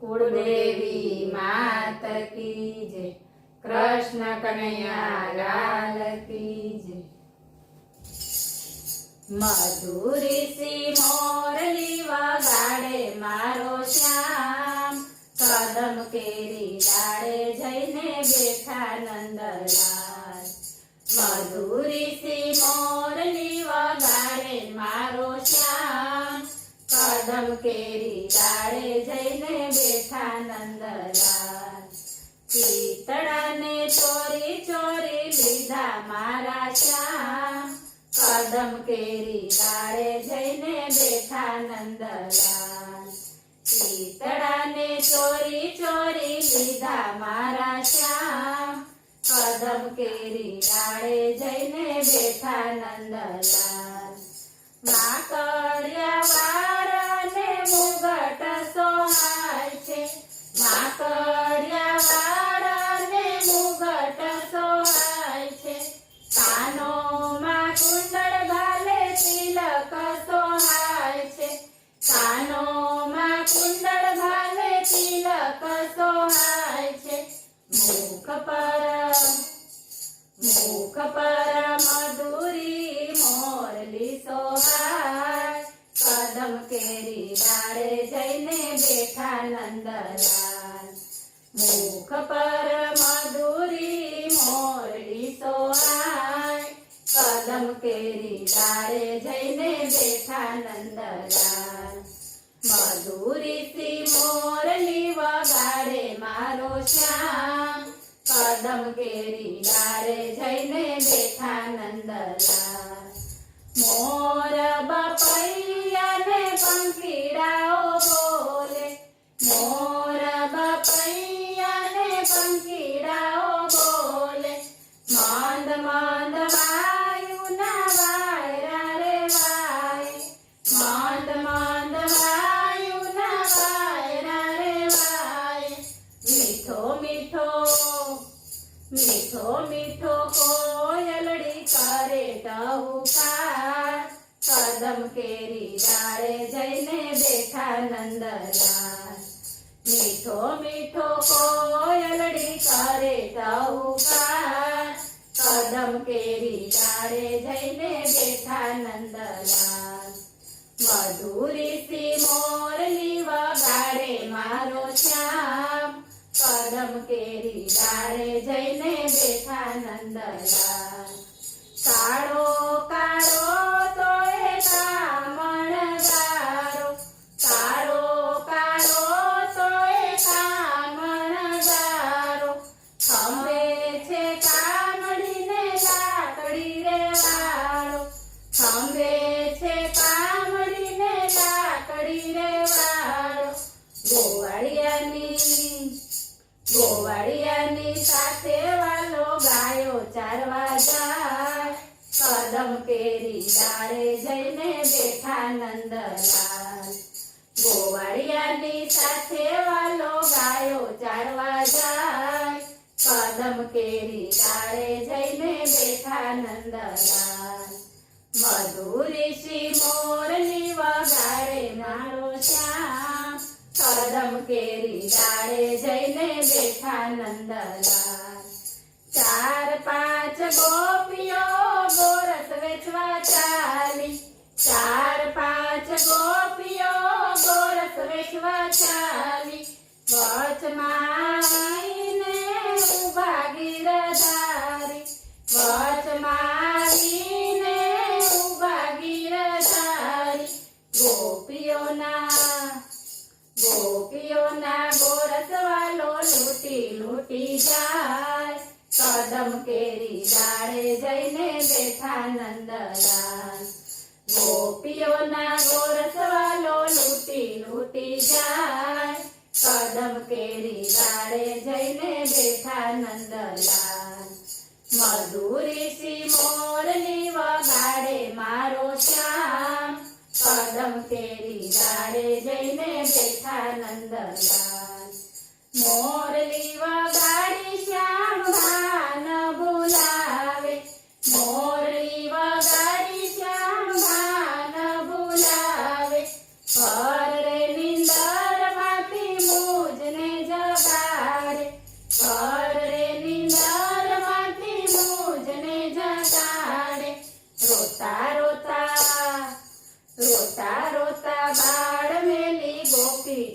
कुलदेवी मात की जय। कृष्ण कन्हैया लाल की जय। मधुरी सी मोरली वगाड़े मारो श्याम, कदम केरी डाळे जईने बेठा नंदलाल। मधुरी सी मोरली वगाड़े मारो श्याम, कदम केरी डाळे जईने बेठा नंदलाल। कीतड़ाने चोरी चोरी लीधा मारा श्याम, कदम केरी डाळे जईने बेठा नंदलाल। कीतड़ाने चोरी चोरी लीधा मारा श्याम, कदम केरी डाळे जईने बेठा नंदलाल। माकड़िया वाळाने मुगट सोहाय छे, माकड़िया वाळाने मुगट सोहाय छे। कानोमां कुंडळ घाले तिलक सोहाय छे, कानोमां कुंडळ घाले तिलक सोहाय छे। मुख पर मधुरी मोरली सोहाय, कदम केरी डाळे जईने बेठा नंदलाल। मुख पर मधुरी मोरली सोहाय, कदम केरी डाळे जईने बेठा नंदलाल। मधुरी सी मोरली वगाड़े मारो श्याम, कदम केरी डाळे जईने बेठा नंदलाल। मोर बपैया ने पंखीड़ाओ बोले, मोर बपैया ने पंखीड़ाओ बोले। मंद मंद वायु ना वायरा रे वाय, मंद मंद वायु ना वायरा रे वाय। मीठो मीठो मीठो मीठो कोयलड़ी करे टहुकार, कदम केरी डाळे जईने बेठा नंदलाल। मीठो मीठो कोयलड़ी करे टहुकार, कदम केरी डाळे जईने बेठा नंदलाल। मधुरी सी मोरली वगाड़े मारो श्याम, कदम केरी डाळे जईने बेठा नंदलाल। काळो काळो तोय कामणगारो, काळो काळो तोय कामणगारो। खंभे छे कामડીને લાકડી રે વાળો, ખંભે છે કામડીને લાકડી રે વાળો। ગોવાળિયાની સાથે વાલો ગાયો ચારવા જાય, કદમ કેરી डाळे જઈને બેઠા નંદલાલ। ગોવાળિયાની સાથે વાલો ગાયો ચારવા જાય, કદમ કેરી डाळे જઈને બેઠા નંદલાલ। મધુરી सी મોરલી વગાડે મારો શ્યામ, कदम केरी डाळे जईने बेठा नंदलाल। चार पांच गोपियो गोरस वेचवा चाली, चार पांच गोपियो गोरस वेचवा चाली। वचमां आईने उभा गिरधारी, वचमां आईने उभा गिरधारी। गोपीओना गोरस वालो लूटी लूटी जाय, कदम केरी डाळे जईने बेठा नंदलाल। गोपीओना गोरस वालो लूटी लूटी जाय, कदम केरी डाळे जईने बेठा नंदलाल। मधुरी सी मोरली वगाड़े मारो श्याम, कदम केरी डाळे जईने बेठा नंदलाल। मोरली वगाड़ी श्याम भान बुलावे, मोरली वगाड़ी श्याम भान बुलावे। पर रे निंदर माथी मुज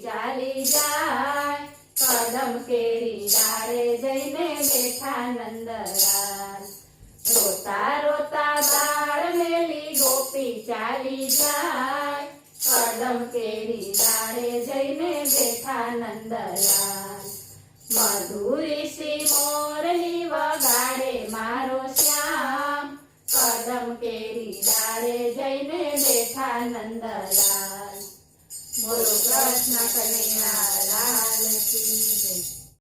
ચાલી જાય કદમ કેરી ડાળે જઈને બેઠા નંદલાલ રોતા રોતા બાળ મેલી ગોપી ચાલી જાય કદમ કેરી ડાળે જઈને બેઠા નંદલાલ મધુરી મોરલી વગાડે મારો શ્યામ કદમ કેરી ડાળે જઈને બેઠા નંદલાલ બોલો કૃષ્ણ કનૈયા લાલ કી જય.